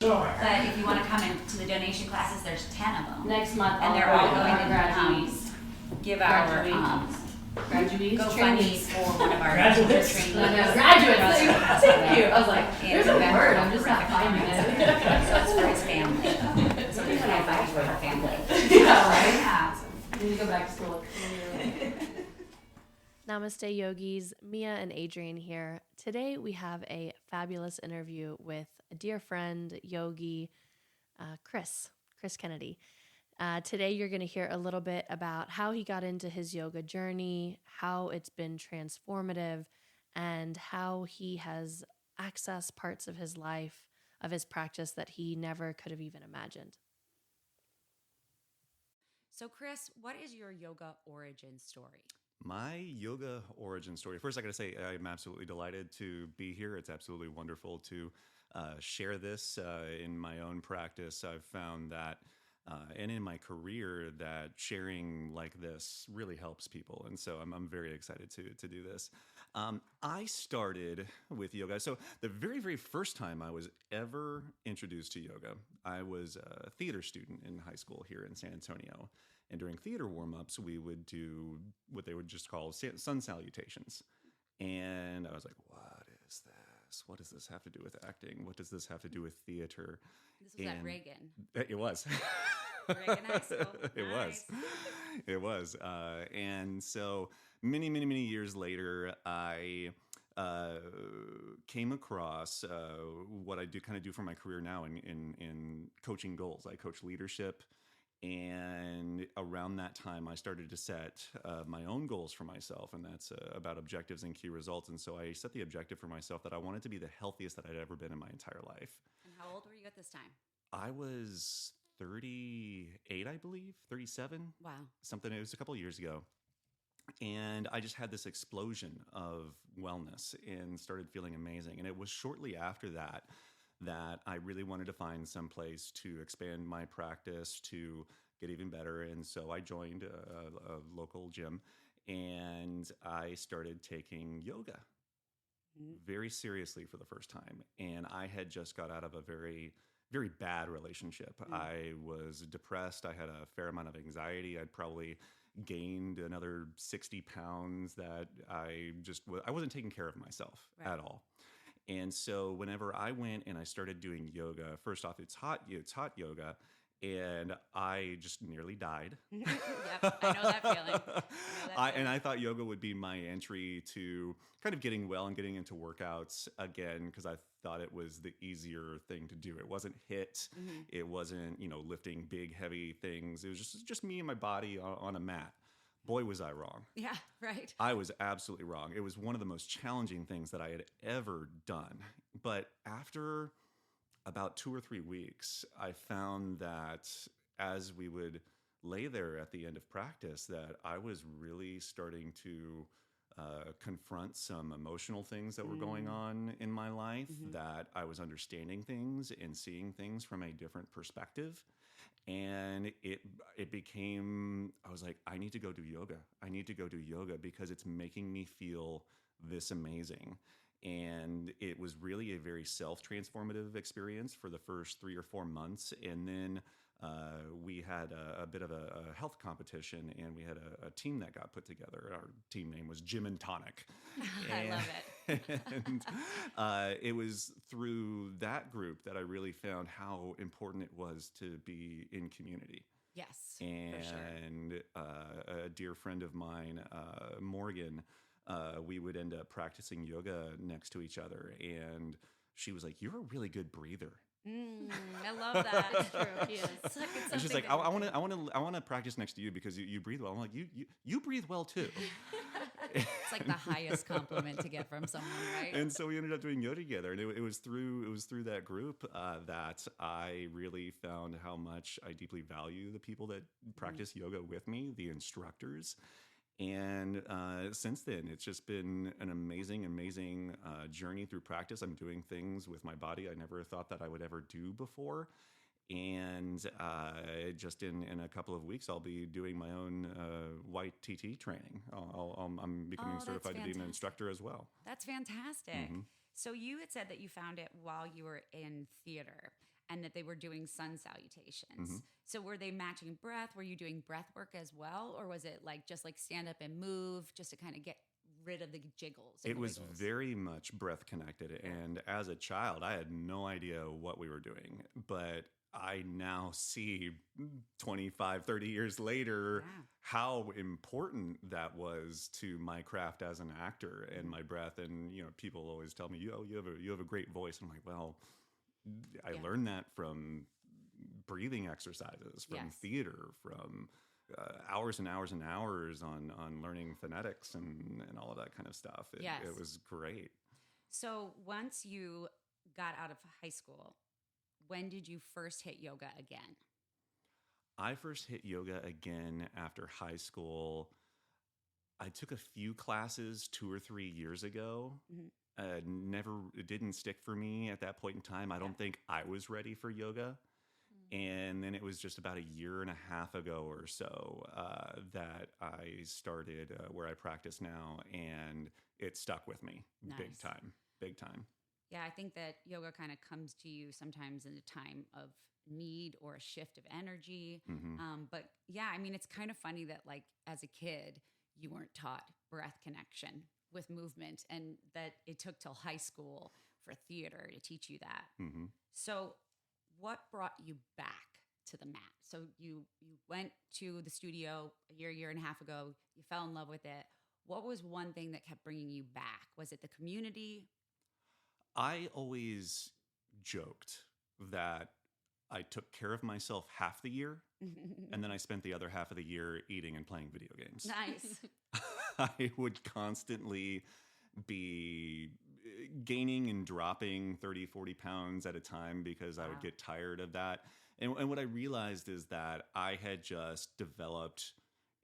Sure. But if you want to come into the donation classes, there's 10 of them. Next month, And they're all going to graduates. give our Graduates GoFundMe trainees. for one of our Graduates. trainees. Graduates. Thank you. I was like, there's a November. word. I'm just not finding it. So it's for his family. So there's high five for her family. Yeah, right. Yeah. I need to go back to school. Namaste yogis, Mia and Adrienne here. Today we have a fabulous interview with a dear friend, yogi, Chris Kennedy. Today you're going to hear a little bit about how he got into his yoga journey, how it's been transformative, and how he has accessed parts of his life, of his practice that he never could have even imagined. So Chris, what is your yoga origin story? My yoga origin story. First, I got to say I'm absolutely delighted to be here. It's absolutely wonderful to share this in my own practice. I've found that, and in my career, that sharing like this really helps people, and so I'm very excited to do this. I started with yoga. So the very, very first time I was ever introduced to yoga, I was a theater student in high school here in San Antonio. And during theater warm-ups, we would do what they would just call sun salutations. And I was like, what is this? What does this have to do with acting? What does this have to do with theater? This was at Reagan. It was. Reagan High School. It was. And so many, many, many years later, I came across what I do for my career now in coaching goals. I coach leadership. And around that time, I started to set my own goals for myself, and that's about objectives and key results. And so I set the objective for myself that I wanted to be the healthiest that I'd ever been in my entire life. And how old were you at this time? I was 38, I believe, 37. Wow. Something. It was a couple of years ago. And I just had this explosion of wellness and started feeling amazing. And it was shortly after that I really wanted to find some place to expand my practice to get even better. And so I joined a local gym and I started taking yoga very seriously for the first time. And I had just got out of a very, very bad relationship. I was depressed. I had a fair amount of anxiety. I'd probably gained another 60 pounds that I wasn't taking care of myself at all. And so whenever I went and I started doing yoga, first off, it's hot yoga, and I just nearly died. Yep, I know that feeling. And I thought yoga would be my entry to kind of getting well and getting into workouts again, because I thought it was the easier thing to do. It wasn't HIIT. It wasn't, lifting big, heavy things. It was just me and my body on a mat. Boy, was I wrong. Yeah, right. I was absolutely wrong. It was one of the most challenging things that I had ever done. But after about 2 or 3 weeks, I found that as we would lay there at the end of practice, that I was really starting to confront some emotional things that were going on in my life, that I was understanding things and seeing things from a different perspective. And it became, I was like, I need to go do yoga. I need to go do yoga because it's making me feel this amazing. And it was really a very self-transformative experience for the first 3 or 4 months. And then we had a bit of a health competition, and we had a team that got put together. Our team name was Gym and Tonic. I love it. And it was through that group that I really found how important it was to be in community. Yes, and for sure. A dear friend of mine, Morgan, we would end up practicing yoga next to each other, and she was like, "You're a really good breather." I love that. It's true. He is. And she's like, I want to practice next to you because you breathe well. I'm like, you breathe well too. It's like the highest compliment to get from someone, right? And so we ended up doing yoga together, and it was through that group that I really found how much I deeply value the people that practice yoga with me, the instructors. And since then, it's just been an amazing journey through practice. I'm doing things with my body I never thought that I would ever do before. And just in a couple of weeks, I'll be doing my own white TT training. I'm becoming certified to be an instructor as well. That's fantastic. So you had said that you found it while you were in theater. and that they were doing sun salutations. Mhm. So were they matching breath? Were you doing breath work as well? Or was it like just like stand up and move just to kind of get rid of the jiggles? And It the was wiggles? very much breath connected. And as a child, I had no idea what we were doing. But I now see 25, 30 years later Yeah. how important that was to my craft as an actor and my breath. And, people always tell me, you have a great voice. I'm like, well, I Yeah. learned that from breathing exercises, from Yes. theater, from hours and hours and hours on learning phonetics and all of that kind of stuff. Yes. It was great. So once you got out of high school, when did you first hit yoga again? I first hit yoga again after high school. I took a few classes 2 or 3 years ago. Mhm. It didn't stick for me at that point in time. I don't think I was ready for yoga. And then it was just about a year and a half ago or so that I started where I practice now, and it stuck with me big Nice. time, big time. Yeah, I think that yoga kind of comes to you sometimes in a time of need or a shift of energy. But yeah, I mean, it's kind of funny that like as a kid, you weren't taught breath connection with movement, and that it took till high school for theater to teach you that. hmm So what brought you back to the mat? So you went to the studio a year and a half ago, you fell in love with it. What was one thing that kept bringing you back? Was it the community? I always joked that I took care of myself half the year, and then I spent the other half of the year eating and playing video games. Nice. I would constantly be gaining and dropping 30, 40 pounds at a time because I would Wow. get tired of that. And what I realized is that I had just developed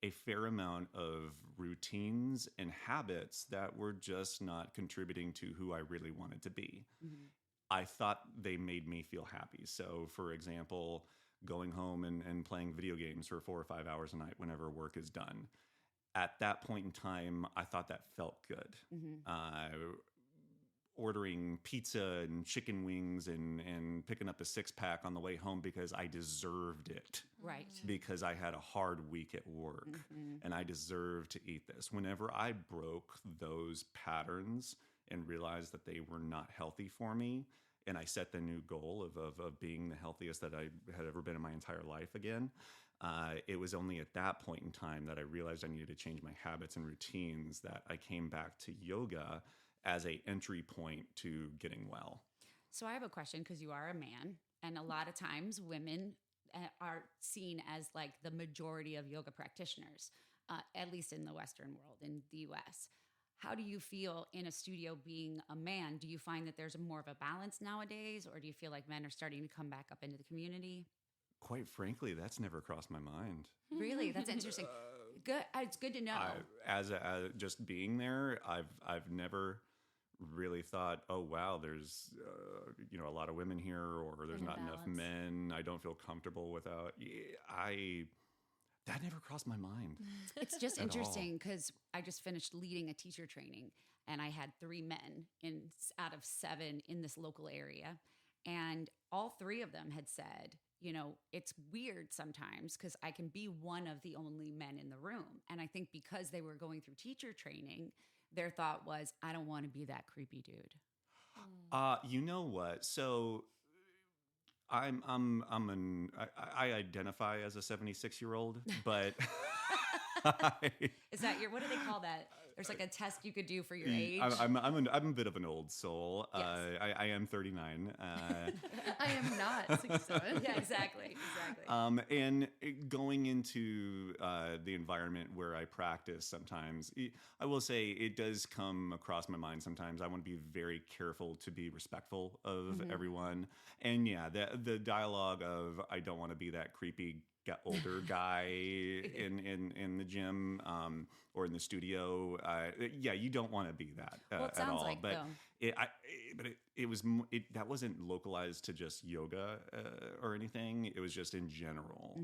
a fair amount of routines and habits that were just not contributing to who I really wanted to be. Mhm. I thought they made me feel happy. So, for example, going home and playing video games for 4 or 5 hours a night whenever work is done. At that point in time, I thought that felt good. Mhm. Ordering pizza and chicken wings and picking up a 6-pack on the way home because I deserved it. Right. Because I had a hard week at work and I deserved to eat this. Whenever I broke those patterns and realized that they were not healthy for me, and I set the new goal of being the healthiest that I had ever been in my entire life again, it was only at that point in time that I realized I needed to change my habits and routines that I came back to yoga as a entry point to getting well. So I have a question because you are a man, and a lot of times women are seen as like the majority of yoga practitioners, at least in the Western world, in the US. How do you feel in a studio being a man? Do you find that there's more of a balance nowadays, or do you feel like men are starting to come back up into the community? Quite frankly, that's never crossed my mind. Really? That's interesting. Good. It's good to know. As just being there, I've never really thought, oh wow, there's a lot of women here, or there's In a not enough balance. men. I don't feel comfortable without. That never crossed my mind. It's just At all. interesting because I just finished leading a teacher training, and I had 3 men out of 7 in this local area. And all 3 of them had said, it's weird sometimes because I can be one of the only men in the room. And I think because they were going through teacher training, their thought was, I don't want to be that creepy dude. You know what? So I identify as a 76-year-old, but Is that what do they call that? There's like a test you could do for your age. I'm a bit of an old soul. Yes. I am 39. I am not 67. Yeah, exactly. And going into the environment where I practice sometimes, I will say it does come across my mind sometimes. I want to be very careful to be respectful of everyone. And yeah, the dialogue of I don't want to be that creepy older guy in the gym or in the studio. You don't want to be that Well, it at sounds all. like, though. That wasn't localized to just yoga or anything. It was just in general.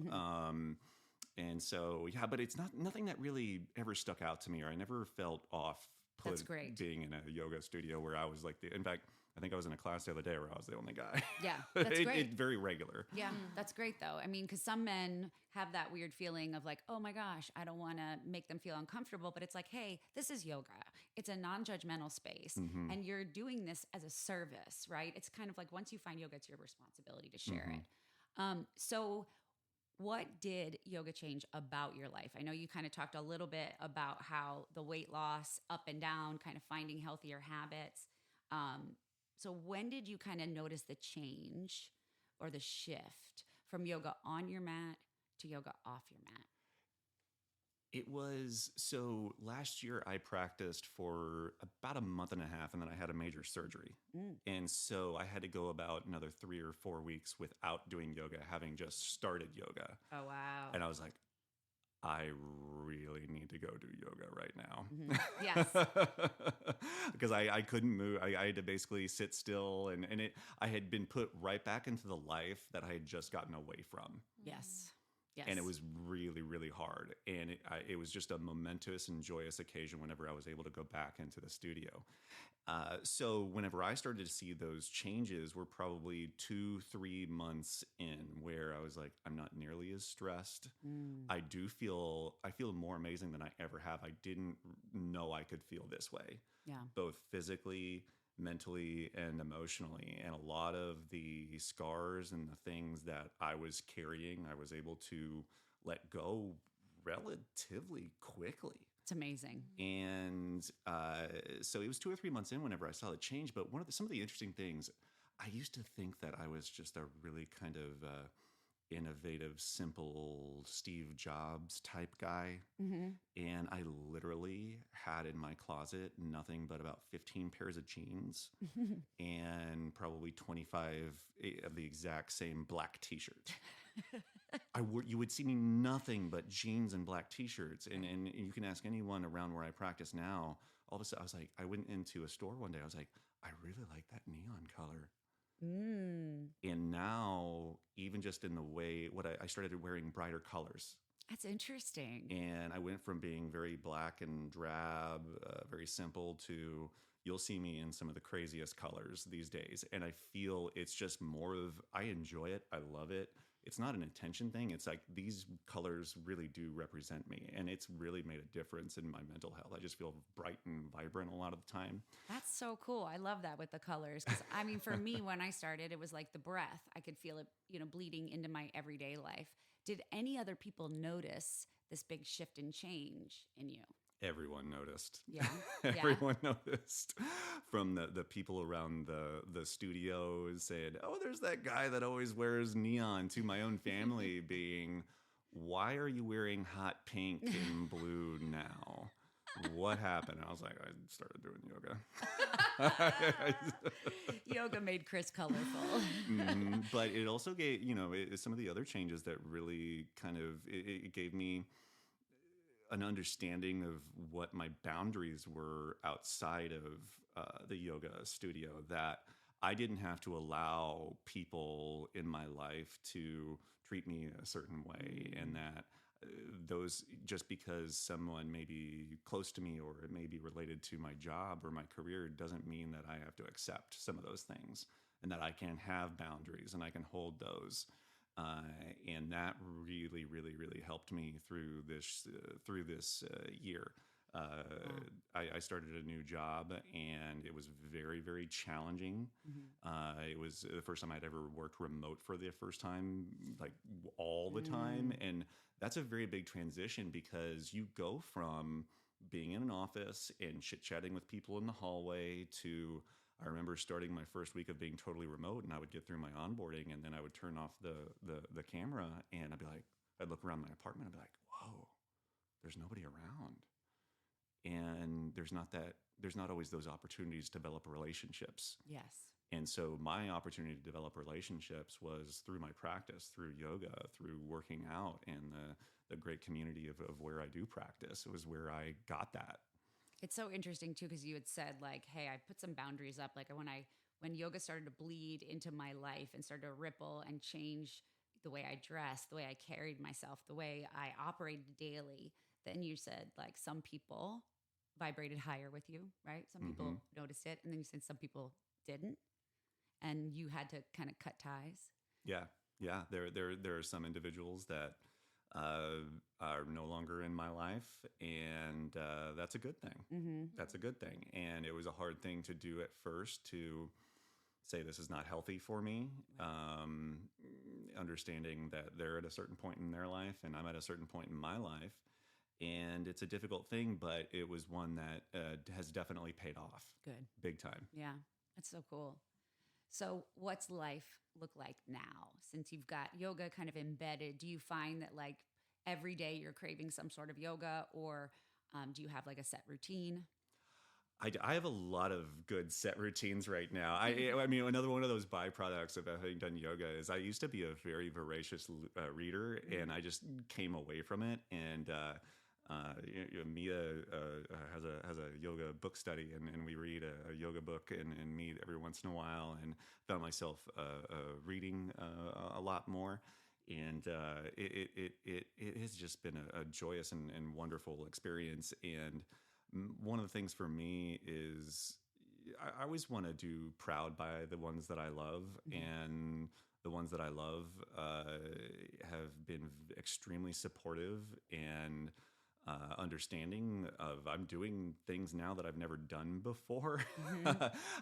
And so, but it's nothing that really ever stuck out to me, or I never felt off That's put great. being in a yoga studio where I was like in fact, I think I was in a class the other day where I was the only guy. Yeah, that's great. Very regular. Yeah, that's great though. I mean, because some men have that weird feeling of like, oh my gosh, I don't want to make them feel uncomfortable. But it's like, hey, this is yoga. It's a non-judgmental space. Mm-hmm. And you're doing this as a service, right? It's kind of like once you find yoga, it's your responsibility to share Mm-hmm. it. So what did yoga change about your life? I know you kind of talked a little bit about how the weight loss, up and down, kind of finding healthier habits. So when did you kind of notice the change or the shift from yoga on your mat to yoga off your mat? It was so last year I practiced for about a month and a half, and then I had a major surgery. And so I had to go about another 3 or 4 weeks without doing yoga, having just started yoga. Oh, wow. And I was like, I really need to go do yoga right now. Yes. Because I couldn't move. I had to basically sit still. And I had been put right back into the life that I had just gotten away from. Yes. Yes. And it was really, really hard. And it was just a momentous and joyous occasion whenever I was able to go back into the studio. So whenever I started to see those changes were probably 2-3 months in, where I was like, I'm not nearly as stressed. I feel more amazing than I ever have. I didn't know I could feel this way. Yeah. Both physically, mentally, and emotionally. And a lot of the scars and the things that I was carrying, I was able to let go relatively quickly. It's amazing. And so it was 2 or 3 months in whenever I saw the change. But some of the interesting things, I used to think that I was just a really kind of innovative, simple Steve Jobs type guy. And I literally had in my closet nothing but about 15 pairs of jeans and probably 25 of the exact same black t-shirts. You would see me nothing but jeans and black t-shirts. And you can ask anyone around where I practice now. All of a sudden, I was like, I went into a store one day. I was like, I really like that neon color. And now, even just in the way, I started wearing brighter colors. That's interesting. And I went from being very black and drab, very simple, to you'll see me in some of the craziest colors these days. And I feel it's just more of, I enjoy it. I love it. It's not an intention thing. It's like these colors really do represent me. And it's really made a difference in my mental health. I just feel bright and vibrant a lot of the time. That's so cool. I love that with the colors. 'Cause, I mean, for me, when I started, it was like the breath. I could feel it, bleeding into my everyday life. Did any other people notice this big shift and change in you? Everyone noticed. Yeah. Everyone noticed. From the people around the studios saying, oh, there's that guy that always wears neon, to my own family being, why are you wearing hot pink and blue now? What happened? I was like, I started doing yoga. Yoga made Chris colorful. But it also gave, some of the other changes that really kind of, it gave me an understanding of what my boundaries were outside of the yoga studio, that I didn't have to allow people in my life to treat me a certain way, and that those, just because someone may be close to me or it may be related to my job or my career, doesn't mean that I have to accept some of those things, and that I can have boundaries and I can hold those. And that really, really, really helped me through this year. I started a new job, and it was very, very challenging. It was the first time I'd ever worked remote for the first time, like all the time. And that's a very big transition, because you go from being in an office and chit-chatting with people in the hallway to, I remember starting my first week of being totally remote, and I would get through my onboarding, and then I would turn off the camera, and I'd look around my apartment and be like, whoa, there's nobody around. And there's not always those opportunities to develop relationships. Yes. And so my opportunity to develop relationships was through my practice, through yoga, through working out, and the great community of where I do practice. It was where I got that. It's so interesting too, because you had said like, hey, I put some boundaries up. Like when yoga started to bleed into my life and started to ripple and change the way I dressed, the way I carried myself, the way I operated daily, then you said like some people vibrated higher with you, right? Some people noticed it. And then you said some people didn't. and you had to kind of cut ties? Yeah, yeah. There are some individuals that are no longer in my life, and that's a good thing. Mm-hmm. That's a good thing. And it was a hard thing to do at first, to say this is not healthy for me. Understanding that they're at a certain point in their life, and I'm at a certain point in my life, and it's a difficult thing, but it was one that has definitely paid off. Good. Big time. Yeah, that's so cool. So what's life look like now since you've got yoga kind of embedded? Do you find that like every day you're craving some sort of yoga, or do you have like a set routine? I have a lot of good set routines right now. I mean, another one of those byproducts of having done yoga is I used to be a very voracious reader, and I just came away from it. And Mia has a yoga book study, and we read a yoga book and meet every once in a while, and found myself reading a lot more. And it has just been a joyous and wonderful experience. And one of the things for me is I always want to do proud by the ones that I love, and the ones that I love have been extremely supportive and understanding of I'm doing things now that I've never done before.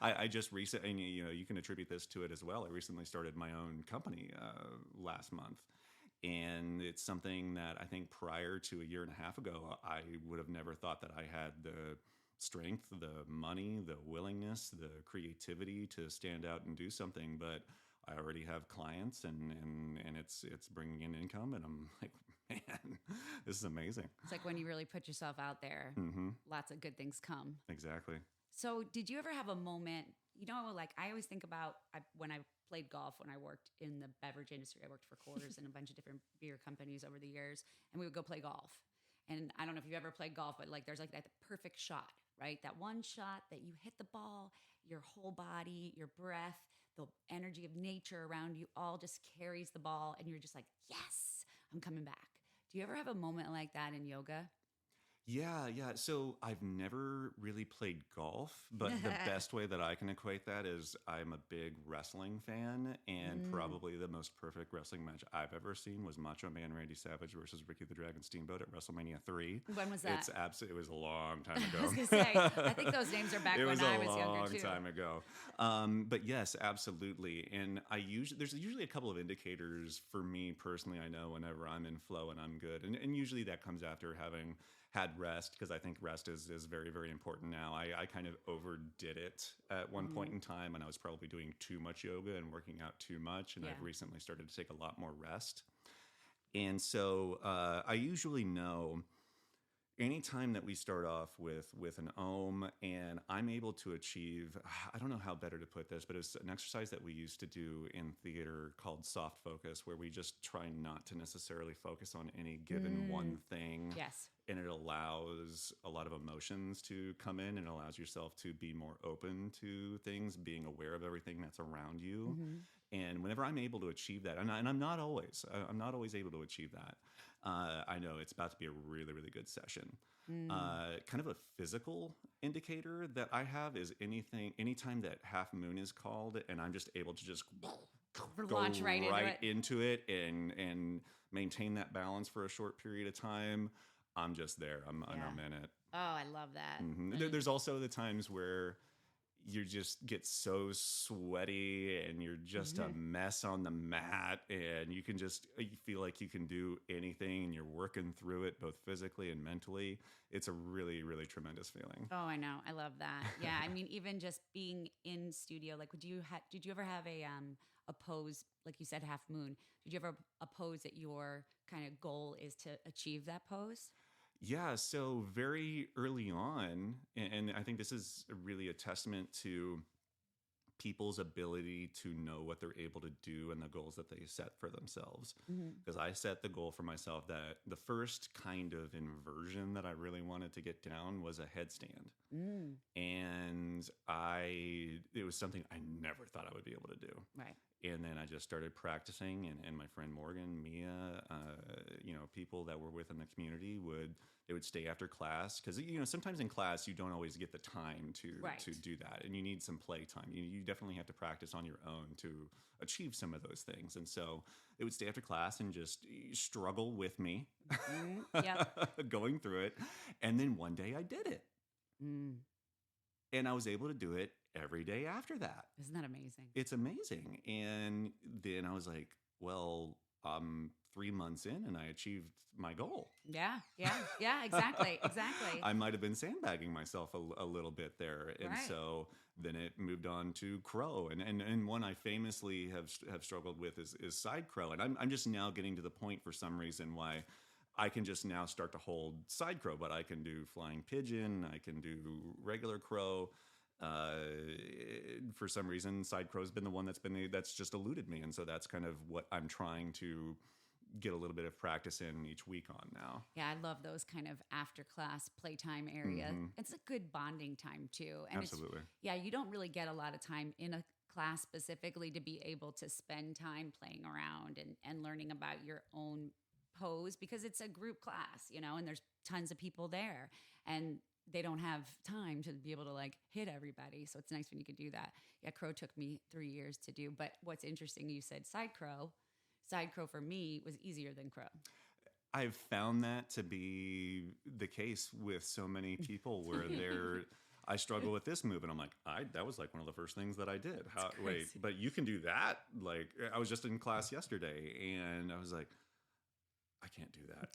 I just recently, and you can attribute this to it as well. I recently started my own company last month. And it's something that I think prior to a year and a half ago, I would have never thought that I had the strength, the money, the willingness, the creativity to stand out and do something. But I already have clients, and it's bringing in income, and I'm like, man, this is amazing. It's like when you really put yourself out there, lots of good things come. Exactly. So did you ever have a moment, like I always think about when I played golf, when I worked in the beverage industry, I worked for Coors and a bunch of different beer companies over the years, and we would go play golf. And I don't know if you've ever played golf, but like there's like that perfect shot, right? That one shot that you hit the ball, your whole body, your breath, the energy of nature around you all just carries the ball, and you're just like, yes, I'm coming back. Do you ever have a moment like that in yoga? Yeah. So I've never really played golf, but the best way that I can equate that is I'm a big wrestling fan, and probably the most perfect wrestling match I've ever seen was Macho Man Randy Savage versus Ricky the Dragon Steamboat at WrestleMania 3. When was that? It was a long time ago. I was going to say, I think those names are back when I was younger too. It was a long time ago. But yes, absolutely. And there's usually a couple of indicators for me personally, I know whenever I'm in flow and I'm good. And usually that comes after having had rest, because I think rest is very, very important now. I kind of overdid it at one point in time, and I was probably doing too much yoga and working out too much. And I've recently started to take a lot more rest. And so I usually know anytime that we start off with an Om, and I'm able to achieve, I don't know how better to put this, but it's an exercise that we used to do in theater called soft focus, where we just try not to necessarily focus on any given one thing. Yes. And it allows a lot of emotions to come in, and allows yourself to be more open to things, being aware of everything that's around you. And whenever I'm able to achieve that, and I'm not always able to achieve that, I know it's about to be a really, really good session. Kind of a physical indicator that I have is anytime that half moon is called, and I'm just able to just launch right into it and maintain that balance for a short period of time. I'm just there. I'm in it. Oh, I love that. There's also the times where you just get so sweaty and you're just a mess on the mat, and you feel like you can do anything, and you're working through it both physically and mentally. It's a really, really tremendous feeling. Oh, I know. I love that. Yeah. I mean, even just being in studio, like did you ever have a pose, like you said, half moon? Did you ever a pose that your kind of goal is to achieve that pose? Yeah, so very early on, and I think this is really a testament to people's ability to know what they're able to do and the goals that they set for themselves. Because I set the goal for myself that the first kind of inversion that I really wanted to get down was a headstand. And it was something I never thought I would be able to do. Right. And then I just started practicing, and my friend Morgan, Mia, people that were within the community they would stay after class, because sometimes in class you don't always get the time to do that, and you need some play time. You definitely have to practice on your own to achieve some of those things. And so they would stay after class and just struggle with me, going through it. And then one day I did it, and I was able to do it every day after that. Isn't that amazing? It's amazing. And then I was like, well, I'm 3 months in and I achieved my goal. Yeah, exactly. I might have been sandbagging myself a little bit there. And so then it moved on to crow. And one I famously have struggled with is side crow. And I'm just now getting to the point, for some reason, why I can just now start to hold side crow, but I can do flying pigeon, I can do regular crow. For some reason, side crow's been the one that's just eluded me, and so that's kind of what I'm trying to get a little bit of practice in each week on now. Yeah, I love those kind of after class playtime area. It's a good bonding time too. And Absolutely. You don't really get a lot of time in a class specifically to be able to spend time playing around and learning about your own pose, because it's a group class, and there's tons of people there, and they don't have time to be able to hit everybody. So it's nice when you can do that. Yeah, crow took me 3 years to do. But what's interesting, you said side crow. Side crow for me was easier than crow. I've found that to be the case with so many people where I struggle with this move, and I'm like, that was like one of the first things that I did. Wait, but you can do that? Like, I was just in class yesterday, and I was like, I can't do that.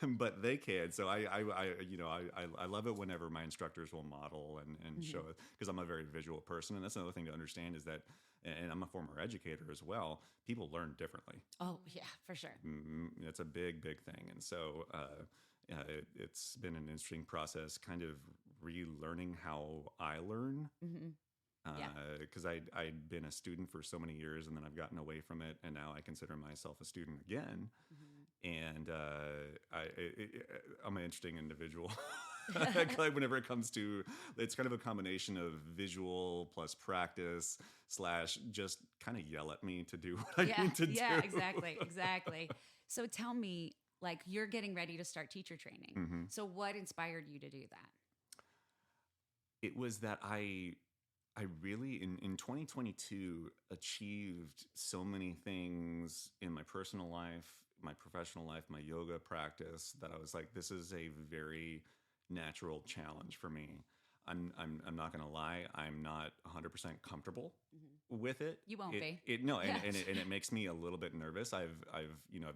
But they can. So I love it whenever my instructors will model and show it, because I'm a very visual person. And that's another thing to understand, is that, and I'm a former educator as well, people learn differently. Oh yeah, for sure. It's a big thing. And so it's been an interesting process, kind of relearning how I learn. Because I'd been a student for so many years, and then I've gotten away from it, and now I consider myself a student again. And I'm an interesting individual. Whenever it comes to, it's kind of a combination of visual plus practice / just kind of yell at me to do what I need to do. Yeah, exactly. So tell me, you're getting ready to start teacher training. So what inspired you to do that? It was that I really, in 2022, achieved so many things in my personal life, my professional life, my yoga practice, that I was like, this is a very natural challenge for me. I'm not going to lie, I'm not 100% comfortable with it. You won't be. And it makes me a little bit nervous. I've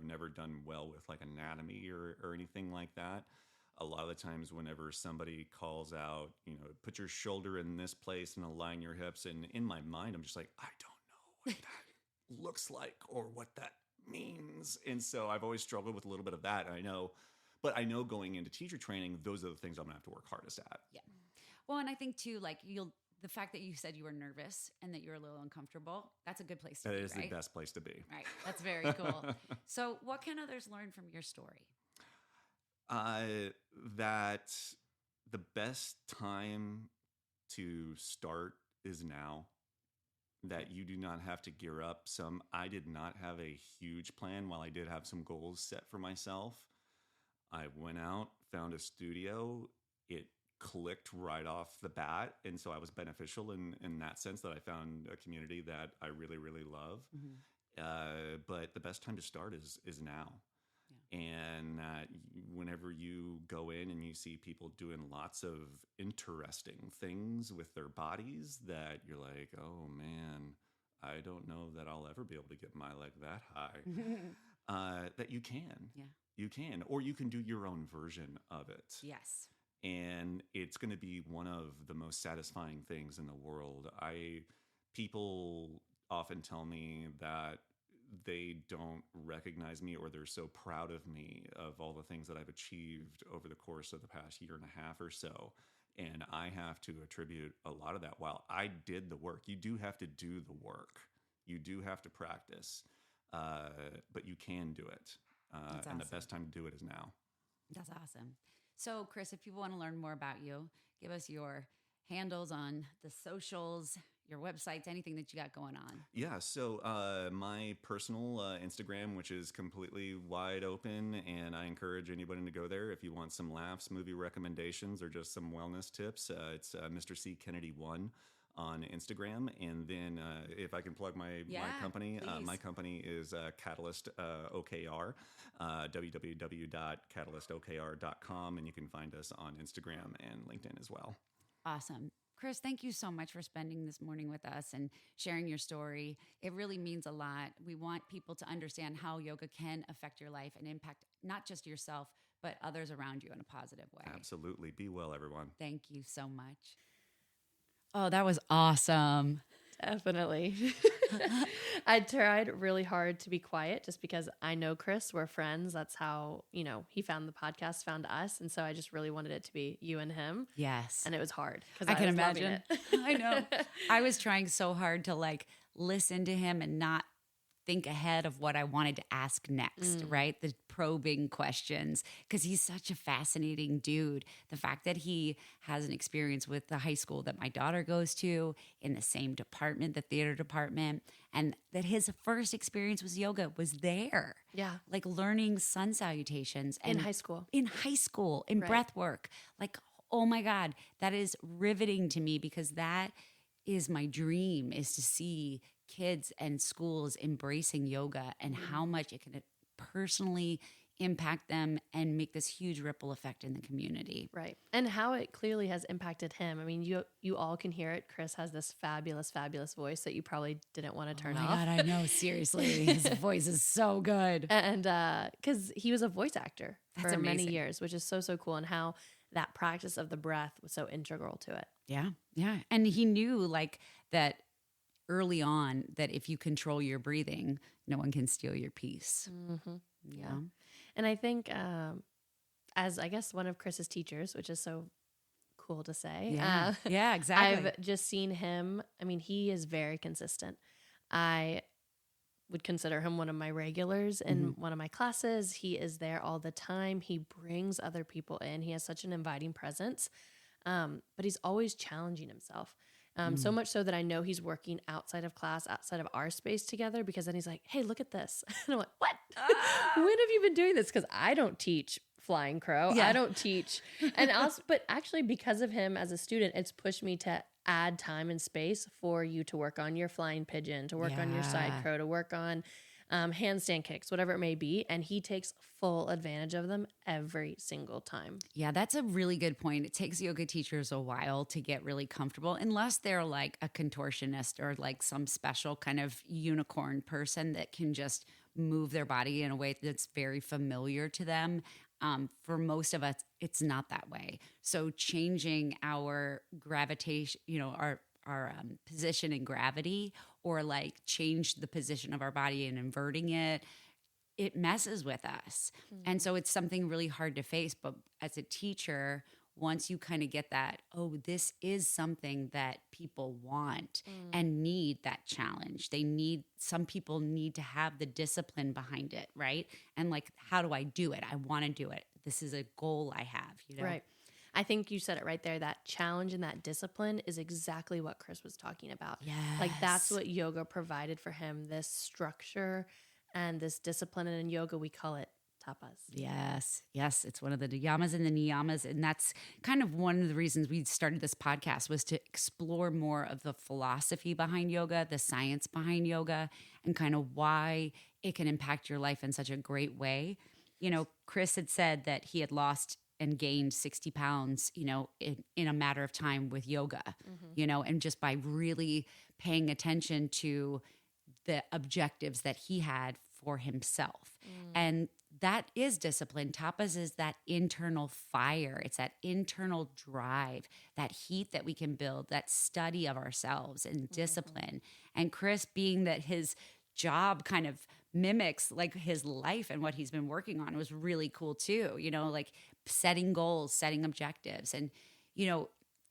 never done well with anatomy or anything like that. A lot of the times whenever somebody calls out, put your shoulder in this place and align your hips, and in my mind, I'm just like, I don't know what that looks like or what that means. And so I've always struggled with a little bit of that. And I know going into teacher training, those are the things I'm gonna have to work hardest at. Yeah. Well, and I think too, the fact that you said you were nervous and that you're a little uncomfortable, that's a good place to be, That is right? the best place to be. Right. That's very cool. So what can others learn from your story? That the best time to start is now. That you do not have to gear up. I did not have a huge plan. While I did have some goals set for myself, I went out, found a studio. It clicked right off the bat, and so I was beneficial in that sense, that I found a community that I really, really love. But the best time to start is now. And whenever you go in and you see people doing lots of interesting things with their bodies, that you're like, oh man, I don't know that I'll ever be able to get my leg that high. That you can. Yeah. You can. Or you can do your own version of it. Yes. And it's going to be one of the most satisfying things in the world. People often tell me that they don't recognize me, or they're so proud of me, of all the things that I've achieved over the course of the past year and a half or so. And I have to attribute a lot of that. While I did the work, you do have to do the work. You do have to practice, but you can do it. And the best time to do it is now. That's awesome. So, Chris, if people want to learn more about you, give us your handles on the socials, your websites, anything that you got going on? Yeah, so my personal Instagram, which is completely wide open, and I encourage anybody to go there if you want some laughs, movie recommendations, or just some wellness tips. It's Mr. C Kennedy 1 on Instagram. And then if I can plug my company, my company is Catalyst OKR, www.catalystokr.com, and you can find us on Instagram and LinkedIn as well. Awesome. Chris, thank you so much for spending this morning with us and sharing your story. It really means a lot. We want people to understand how yoga can affect your life and impact not just yourself, but others around you in a positive way. Absolutely. Be well, everyone. Thank you so much. Oh, that was awesome. Definitely. I tried really hard to be quiet just because I know Chris, we're friends. That's how, he found the podcast, found us. And so I just really wanted it to be you and him. Yes. And it was hard because I can was imagine. It. I know. I was trying so hard to listen to him and not think ahead of what I wanted to ask next, right? The probing questions, because he's such a fascinating dude. The fact that he has an experience with the high school that my daughter goes to in the same department, the theater department, and that his first experience with yoga was there. Yeah. Like learning sun salutations. And in high school, in right. breath work. Like, oh my God, that is riveting to me because that is my dream, is to see kids and schools embracing yoga and how much it can personally impact them and make this huge ripple effect in the community. Right. And how it clearly has impacted him. I mean, you all can hear it. Chris has this fabulous, fabulous voice that you probably didn't want to turn off. Oh my God, I know. Seriously. His voice is so good. And because he was a voice actor for many amazing. years, which is so, so cool. And how that practice of the breath was so integral to it. Yeah. Yeah. And he knew that early on that if you control your breathing, no one can steal your peace. Mm-hmm. Yeah. And I think as I guess one of Chris's teachers, which is so cool to say. Yeah, yeah, exactly. I've just seen him. I mean, he is very consistent. I would consider him one of my regulars in one of my classes. He is there all the time. He brings other people in. He has such an inviting presence, but he's always challenging himself. So much so that I know he's working outside of class, outside of our space together, because then he's like, hey, look at this. And I'm like, what? When have you been doing this? Because I don't teach flying crow. Yeah. I don't teach. And also, but actually because of him as a student, it's pushed me to add time and space for you to work on your flying pigeon, to work on your side crow, to work on handstand kicks, whatever it may be. And he takes full advantage of them every single time. Yeah, that's a really good point. It takes yoga teachers a while to get really comfortable, unless they're like a contortionist or like some special kind of unicorn person that can just move their body in a way that's very familiar to them. For most of us, it's not that way. So changing our gravitation, our position in gravity, or like change the position of our body and inverting it, it messes with us. And so it's something really hard to face. But as a teacher, once you kind of get that, oh, this is something that people want and need that challenge. Some people need to have the discipline behind it, right? And like, how do I do it? I want to do it. This is a goal I have, Right. I think you said it right there. That challenge and that discipline is exactly what Chris was talking about. Yes. Like that's what yoga provided for him, this structure and this discipline. And in yoga, we call it tapas. Yes. Yes. It's one of the yamas and the niyamas. And that's kind of one of the reasons we started this podcast, was to explore more of the philosophy behind yoga, the science behind yoga, and kind of why it can impact your life in such a great way. Chris had said that he had lost and gained 60 pounds, in a matter of time with yoga, and just by really paying attention to the objectives that he had for himself. And that is discipline. Tapas is that internal fire. It's that internal drive, that heat that we can build, that study of ourselves and discipline. And Chris, being that his job kind of mimics like his life and what he's been working on, was really cool too, like setting goals, setting objectives. And,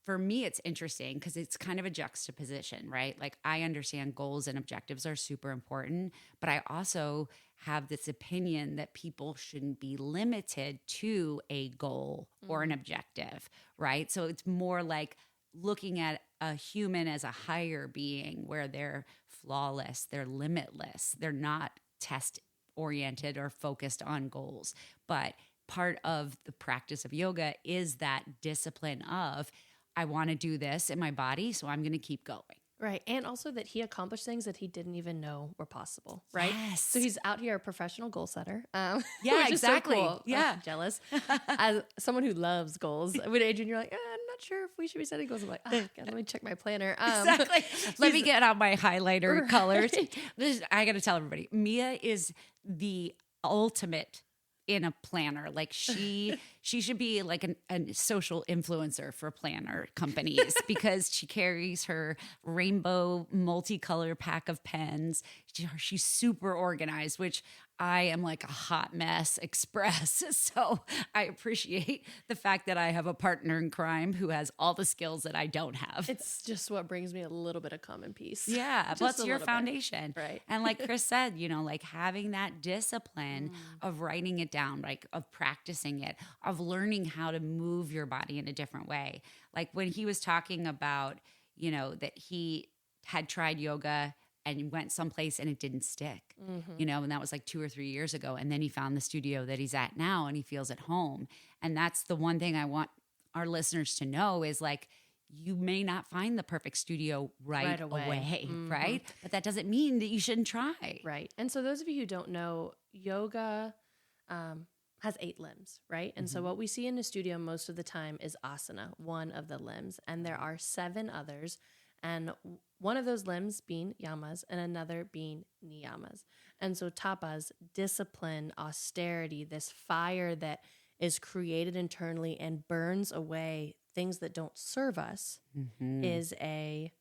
for me, it's interesting because it's kind of a juxtaposition, right? Like I understand goals and objectives are super important, but I also have this opinion that people shouldn't be limited to a goal or an objective, right? So it's more like looking at a human as a higher being where they're flawless, they're limitless, they're not test oriented or focused on goals. But part of the practice of yoga is that discipline of, I want to do this in my body, so I'm going to keep going. Right. And also that he accomplished things that he didn't even know were possible. Right. Yes. So he's out here a professional goal setter. Yeah, which is so exactly. cool. Yeah. Jealous. As someone who loves goals, with Adrienne, you're like, I'm not sure if we should be setting goals. I'm like, God, let me check my planner. Exactly. Let me get out my highlighter Right. colors. I got to tell everybody, Mia is the ultimate in a planner. Like she should be like a social influencer for planner companies because she carries her rainbow multicolor pack of pens. She's super organized, which I am like a hot mess express. So I appreciate the fact that I have a partner in crime who has all the skills that I don't have. It's just what brings me a little bit of common peace. Yeah, Just what's a your little bit. foundation? Right. And like Chris said, like having that discipline of writing it down, like of practicing it, of learning how to move your body in a different way. Like when he was talking about, that he had tried yoga and went someplace and it didn't stick, and that was like 2 or 3 years ago. And then he found the studio that he's at now and he feels at home. And that's the one thing I want our listeners to know is like, you may not find the perfect studio right away, right? But that doesn't mean that you shouldn't try. Right. And so those of you who don't know, yoga has 8 limbs, right? And so what we see in the studio most of the time is asana, one of the limbs. And there are 7 others. And one of those limbs being yamas and another being niyamas. And so tapas, discipline, austerity, this fire that is created internally and burns away things that don't serve us is a...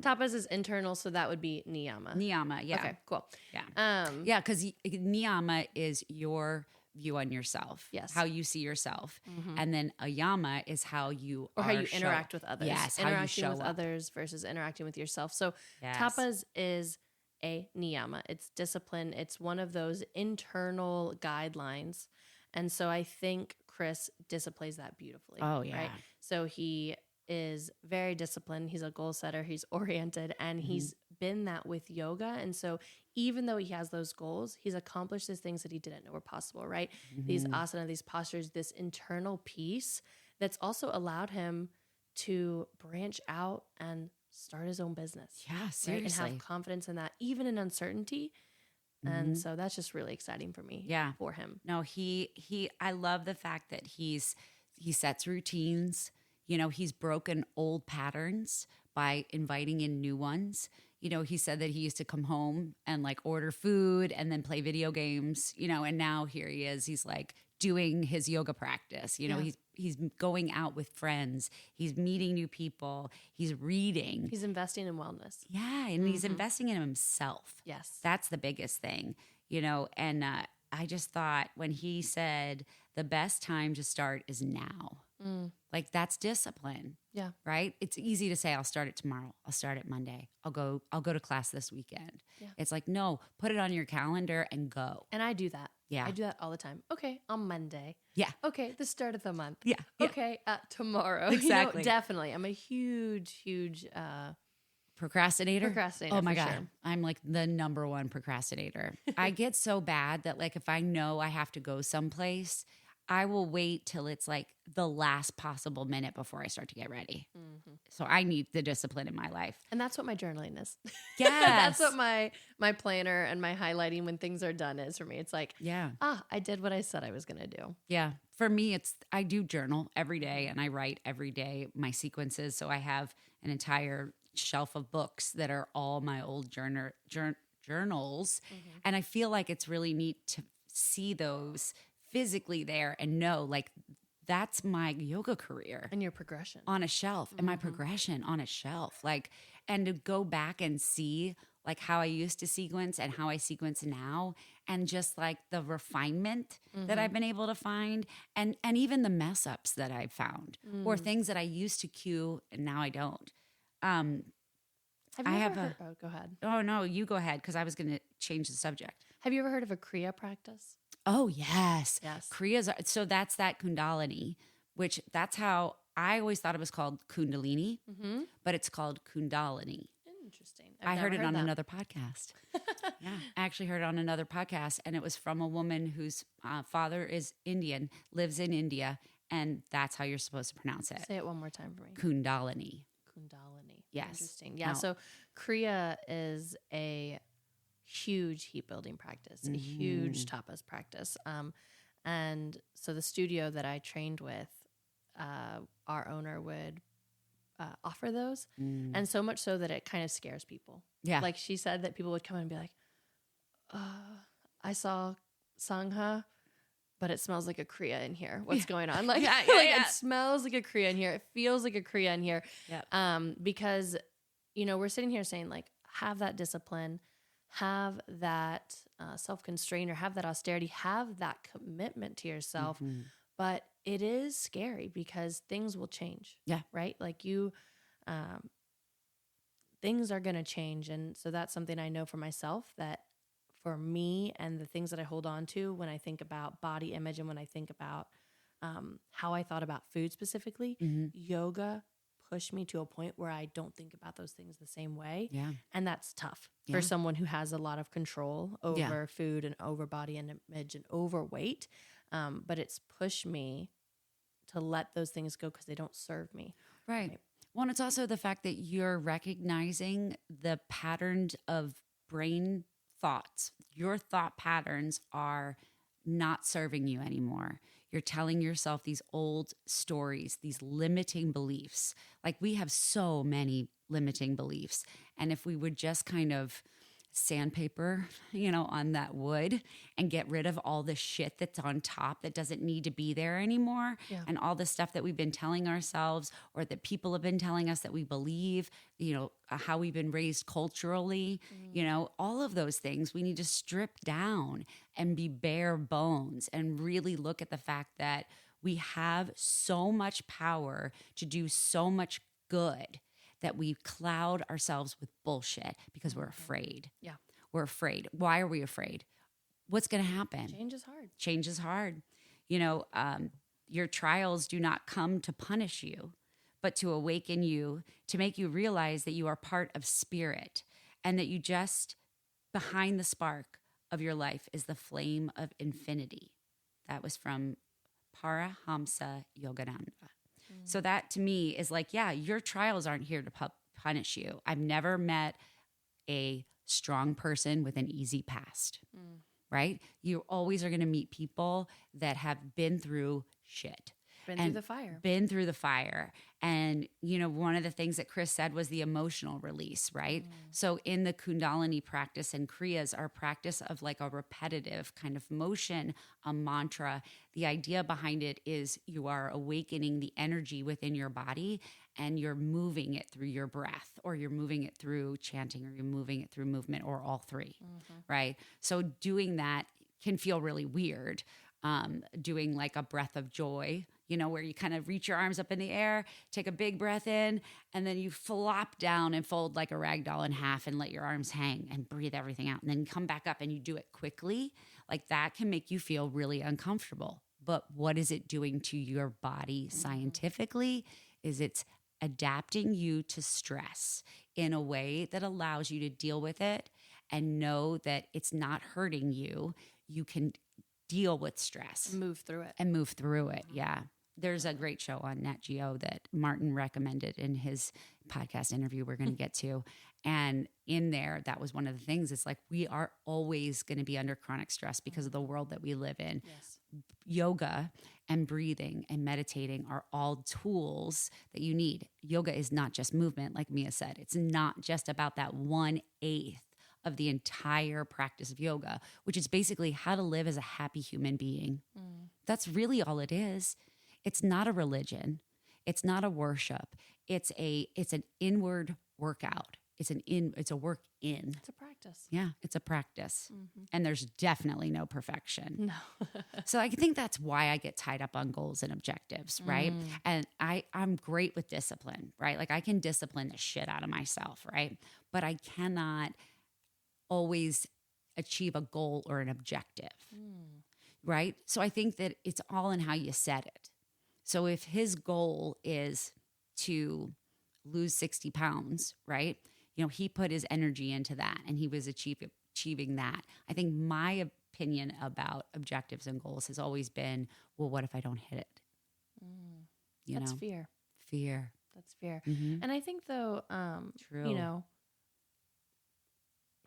Tapas is internal, so that would be niyama. Niyama, yeah. Okay, cool. Yeah. Yeah, because niyama is your view on yourself. Yes. How you see yourself. And then a yama is how you Or how you interact with others. Yes, how you interacting show with up. others versus interacting with yourself. So Yes. tapas is a niyama. It's discipline. It's one of those internal guidelines. And so I think Chris displays that beautifully. Oh, yeah. Right? So he is very disciplined. He's a goal setter. He's oriented, and he's been that with yoga. And so even though he has those goals, he's accomplished these things that he didn't know were possible, right? These asana, these postures, this internal peace that's also allowed him to branch out and start his own business. Yeah, Right? And seriously. have confidence in that, even in uncertainty. And so that's just really exciting for me. Yeah. For him. No, I love the fact that he sets routines. He's broken old patterns by inviting in new ones. He said that he used to come home and like order food and then play video games, and now here he is. He's like doing his yoga practice. He's going out with friends. He's meeting new people. He's reading. He's investing in wellness. Yeah, and he's investing in himself. Yes. That's the biggest thing, and I just thought when he said the best time to start is now, like that's discipline. Yeah. Right. It's easy to say, I'll start it tomorrow. I'll start it Monday. I'll go to class this weekend. Yeah. It's like, no, put it on your calendar and go. And I do that. Yeah. I do that all the time. Okay, on Monday. Yeah. Okay, the start of the month. Yeah. Yeah. Okay, tomorrow. Exactly. Definitely. I'm a huge Procrastinator. Oh my for God. sure. I'm like the number one procrastinator. I get so bad that like, if I know I have to go someplace, I will wait till it's like the last possible minute before I start to get ready. So I need the discipline in my life. And that's what my journaling is. Yes. That's what my planner and my highlighting when things are done is for me. It's like, Yeah. I did what I said I was going to do. Yeah. For me, I do journal every day and I write every day my sequences. So I have an entire shelf of books that are all my old journals. And I feel like it's really neat to see those physically there and know like that's my yoga career And your progression. on a shelf and my progression on a shelf. Like, and to go back and see like how I used to sequence and how I sequence now, and just like the refinement that I've been able to find, and even the mess ups that I've found, or things that I used to cue and now I don't. Have you I ever have heard, go ahead. Oh no, you go ahead because I was going to change the subject. Have you ever heard of a Kriya practice? Oh yes, Yes. Kriyas. So that's that Kundalini, which that's how I always thought it was called Kundalini, but it's called Kundalini. Interesting. I heard it on that. another podcast. Yeah, I actually heard it on another podcast, and it was from a woman whose father is Indian, lives in India, and that's how you're supposed to pronounce it. Say it one more time for me. Kundalini. Kundalini. Yes. Interesting. Yeah. Now- So Kriya is a huge heat building practice, a huge tapas practice. And so the studio that I trained with, our owner would offer those. And so much so that it kind of scares people. Yeah. Like she said that people would come in and be like, I saw Sangha, but it smells like a Kriya in here. What's going on? Like, it smells like a Kriya in here. It feels like a Kriya in here. Because, we're sitting here saying like, have that discipline, have that self-constraint, or have that austerity, have that commitment to yourself. But it is scary because things will change. Yeah. Right? Like things are going to change. And so that's something I know for myself, that for me and the things that I hold on to when I think about body image and when I think about how I thought about food specifically, yoga pushed me to a point where I don't think about those things the same way. Yeah. And that's tough for someone who has a lot of control over food and over body image and overweight. But it's pushed me to let those things go because they don't serve me. Right. Well, and it's also the fact that you're recognizing the patterns of brain thoughts. Your thought patterns are not serving you anymore. You're telling yourself these old stories, these limiting beliefs. Like we have so many limiting beliefs. And if we would just kind of sandpaper, on that wood and get rid of all the shit that's on top that doesn't need to be there anymore. Yeah. And all the stuff that we've been telling ourselves or that people have been telling us that we believe, how we've been raised culturally, all of those things we need to strip down and be bare bones and really look at the fact that we have so much power to do so much good that we cloud ourselves with bullshit because we're afraid. Yeah. We're afraid. Why are we afraid? What's going to happen? Change is hard. Change is hard. Your trials do not come to punish you, but to awaken you, to make you realize that you are part of spirit and that you just, behind the spark of your life is the flame of infinity. That was from Paramahamsa Yogananda. So that to me is like, your trials aren't here to punish you. I've never met a strong person with an easy past, right? You always are going to meet people that have been through shit. Been through the fire. And, one of the things that Chris said was the emotional release, right? So in the Kundalini practice and Kriyas, our practice of like a repetitive kind of motion, a mantra, the idea behind it is you are awakening the energy within your body and you're moving it through your breath, or you're moving it through chanting, or you're moving it through movement, or all three, right? So doing that can feel really weird. Doing like a breath of joy, where you kind of reach your arms up in the air, take a big breath in, and then you flop down and fold like a rag doll in half and let your arms hang and breathe everything out. And then come back up and you do it quickly. Like that can make you feel really uncomfortable. But what is it doing to your body scientifically is it's adapting you to stress in a way that allows you to deal with it and know that it's not hurting you. You can deal with stress. Move through it. Yeah. There's a great show on Nat Geo that Martin recommended in his podcast interview we're going to get to. And in there, that was one of the things. It's like we are always going to be under chronic stress because of the world that we live in. Yes. Yoga and breathing and meditating are all tools that you need. Yoga is not just movement, like Mia said. It's not just about that 1/8 of the entire practice of yoga, which is basically how to live as a happy human being. That's really all it is. It's not a religion. It's not a worship. It's an inward workout. It's a work in. It's a practice. Yeah, it's a practice. And there's definitely no perfection. No. So I think that's why I get tied up on goals and objectives, right? And I'm great with discipline, right? Like I can discipline the shit out of myself, right? But I cannot always achieve a goal or an objective, right? So I think that it's all in how you set it. So if his goal is to lose 60 pounds, right? You know, he put his energy into that and he was achieving that. I think my opinion about objectives and goals has always been, well, what if I don't hit it? You That's know, fear. fear. That's fear. Mhm. And I think though, True. you know,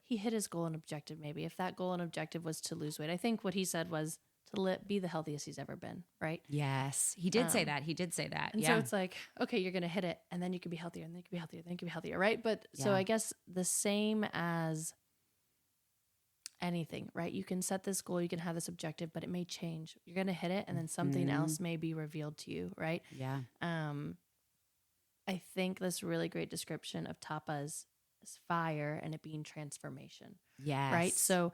he hit his goal and objective. Maybe if that goal and objective was to lose weight, I think what he said was to be the healthiest he's ever been. Right. Yes, he did say that. He did say that. And yeah. so it's like, okay, you're going to hit it and then you can be healthier and then you can be healthier, then you can be healthier. Right. But so Yeah. I guess the same as anything, right? You can set this goal, you can have this objective, but it may change. You're going to hit it and then something else may be revealed to you. Right. Yeah. I think this really great description of tapas is fire and it being transformation. Yes. Right. So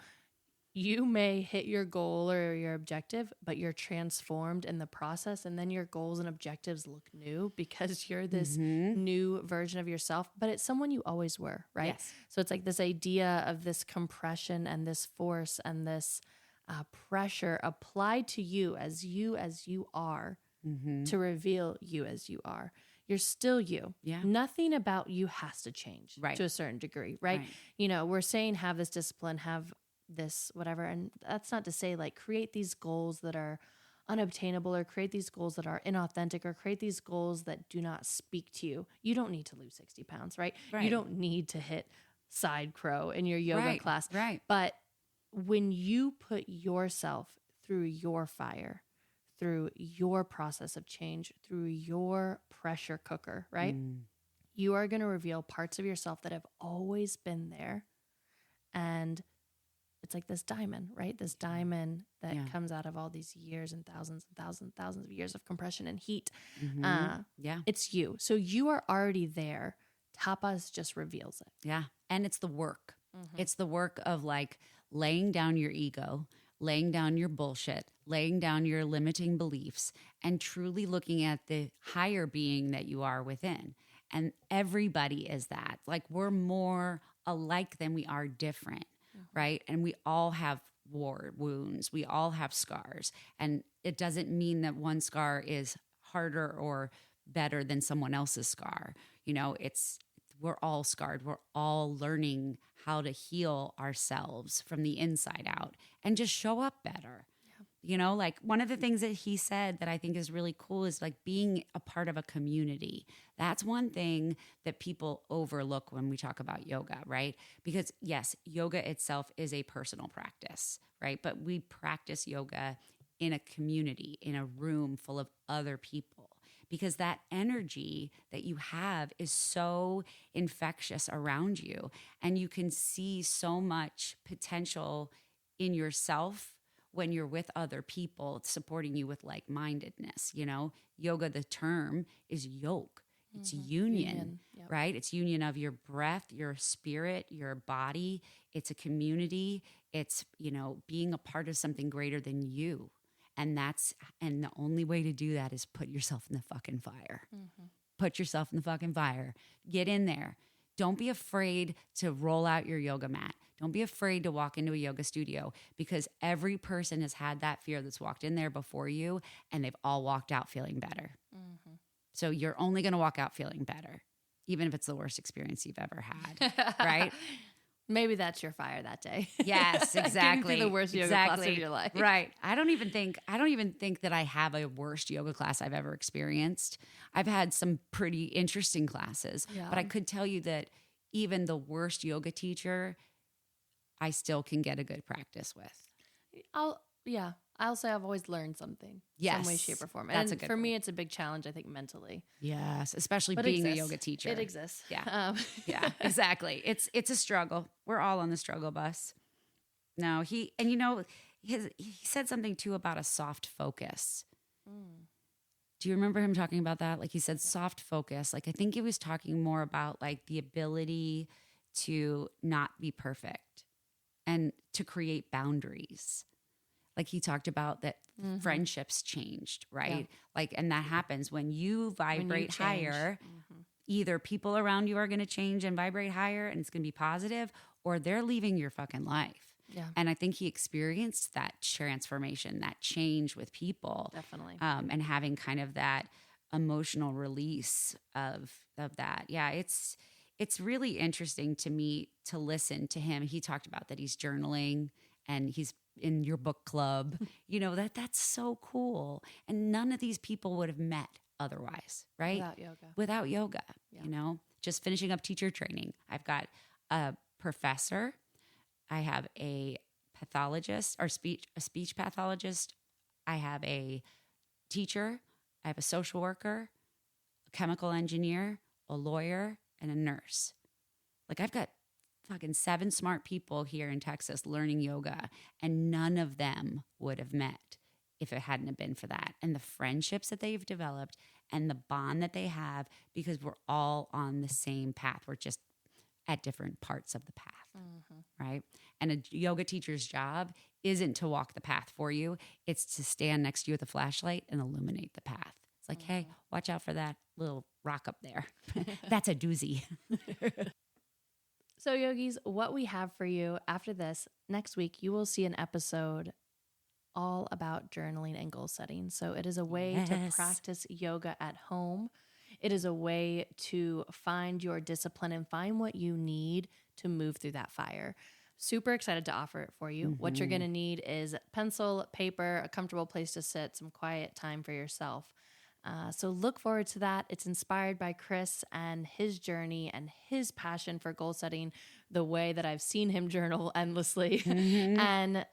you may hit your goal or your objective, but you're transformed in the process. And then your goals and objectives look new because you're this new version of yourself, but it's someone you always were. Right. Yes. So it's like this idea of this compression and this force and this pressure applied to you as you are to reveal you as you are. You're still you. Yeah. Nothing about you has to change Right. to a certain degree, right? Right. You know, we're saying have this discipline, have this whatever. And that's not to say like create these goals that are unobtainable or create these goals that are inauthentic or create these goals that do not speak to you. You don't need to lose 60 pounds, right? Right. You don't need to hit side crow in your yoga Right. class. Right. But when you put yourself through your fire, through your process of change, through your pressure cooker, right? You are going to reveal parts of yourself that have always been there. And it's like this diamond, right? This diamond that comes out of all these years and thousands of years of compression and heat. Yeah. It's you. So you are already there. Tapas just reveals it. Yeah. And it's the work. It's the work of like laying down your ego, laying down your bullshit, laying down your limiting beliefs, and truly looking at the higher being that you are within. And everybody is that. Like we're more alike than we are different, right? And we all have war wounds. We all have scars. And it doesn't mean that one scar is harder or better than someone else's scar. You know, we're all scarred. We're all learning how to heal ourselves from the inside out and just show up better. You know, like one of the things that he said that I think is really cool is like being a part of a community. That's one thing that people overlook when we talk about yoga, right? Because yes, yoga itself is a personal practice, right? But we practice yoga in a community, in a room full of other people, because that energy that you have is so infectious around you. And you can see so much potential in yourself when you're with other people supporting you with like-mindedness. You know, yoga, the term is yoke. It's union. Yep. Right? It's union of your breath, your spirit, your body. It's a community. It's, you know, being a part of something greater than you. And the only way to do that is put yourself in the fucking fire. Put yourself in the fucking fire. Get in there. Don't be afraid to roll out your yoga mat. Don't be afraid to walk into a yoga studio, because every person has had that fear that's walked in there before you, and they've all walked out feeling better. So you're only going to walk out feeling better, even if it's the worst experience you've ever had, right? Maybe that's your fire that day. Yes, exactly. Getting through the worst yoga class of your life. Right. I don't even think that I have a worst yoga class I've ever experienced. I've had some pretty interesting classes, but I could tell you that even the worst yoga teacher, I still can get a good practice with. I'll say I've always learned something. Yes. Some way, shape, or form. That's and a good for me, one. it's a big challenge, I think, mentally. Yes, especially But being a exists. yoga teacher. It exists. Yeah. Yeah, exactly. It's a struggle. We're all on the struggle bus. No, he said something too about a soft focus. Do you remember him talking about that? Like he said soft focus. Like I think he was talking more about like the ability to not be perfect and to create boundaries. Like he talked about that friendships changed, right? Yeah. Like, and that happens when you vibrate change. higher. Either people around you are going to change and vibrate higher and it's going to be positive, or they're leaving your fucking life. Yeah. And I think he experienced that transformation, that change with people, Definitely. and having kind of that emotional release of that. Yeah, it's really interesting to me to listen to him. He talked about that he's journaling and he's in your book club. That's so cool. And none of these people would have met otherwise, right? Without yoga. Without yoga, Yeah. just finishing up teacher training. I've got a professor. I have a pathologist or a speech pathologist. I have a teacher. I have a social worker, a chemical engineer, a lawyer, and a nurse. Like I've got fucking 7 smart people here in Texas learning yoga, and none of them would have met if it hadn't have been for that. And the friendships that they've developed and the bond that they have, because we're all on the same path. We're just at different parts of the path, right? And a yoga teacher's job isn't to walk the path for you. It's to stand next to you with a flashlight and illuminate the path. It's like, hey, watch out for that little rock up there. That's a doozy. So, yogis, what we have for you after this, next week, you will see an episode all about journaling and goal setting. So, it is a way to practice yoga at home. It is a way to find your discipline and find what you need to move through that fire. Super excited to offer it for you. What you're going to need is pencil, paper, a comfortable place to sit, some quiet time for yourself. So look forward to that. It's inspired by Chris and his journey and his passion for goal setting, the way that I've seen him journal endlessly, and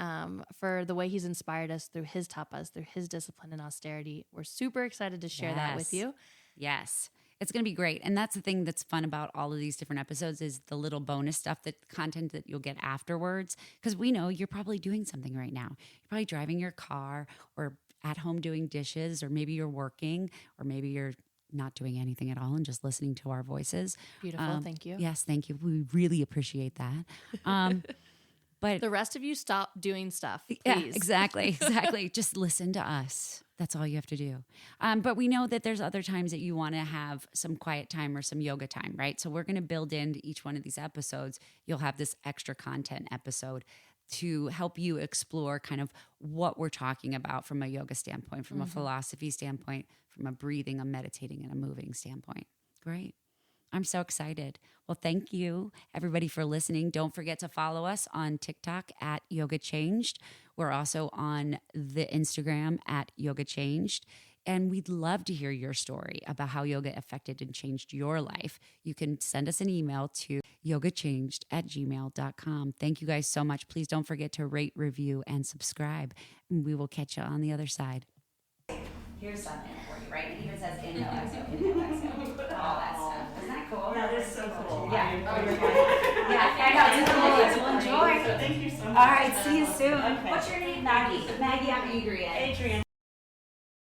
for the way he's inspired us through his tapas, through his discipline and austerity. We're super excited to share that with you. Yes. It's going to be great. And that's the thing that's fun about all of these different episodes is the little bonus stuff, that content that you'll get afterwards. Because we know you're probably doing something right now. You're probably driving your car or at home doing dishes, or maybe you're working, or maybe you're not doing anything at all and just listening to our voices. Beautiful. Thank you. Yes, thank you. We really appreciate that. But the rest of you, stop doing stuff, please. Yeah, exactly. Just listen to us. That's all you have to do. But we know that there's other times that you want to have some quiet time or some yoga time, right? So we're going to build into each one of these episodes. You'll have this extra content episode to help you explore kind of what we're talking about from a yoga standpoint, from a philosophy standpoint, from a breathing, a meditating, and a moving standpoint. Great. I'm so excited. Well, thank you, everybody, for listening. Don't forget to follow us on TikTok at Yoga Changed. We're also on the Instagram at Yoga Changed. And we'd love to hear your story about how yoga affected and changed your life. You can send us an email to yogachanged@gmail.com. Thank you guys so much. Please don't forget to rate, review, and subscribe. And we will catch you on the other side. Here's something for you, right? It even says inhale, exhale, all that stuff. Isn't that cool? That is so cool. Yeah. Yeah, I know. It's cool. We'll enjoy. So thank you so much. All right. See you soon. Okay. What's your name? Maggie. Maggie, I'm Adrienne. Adrienne.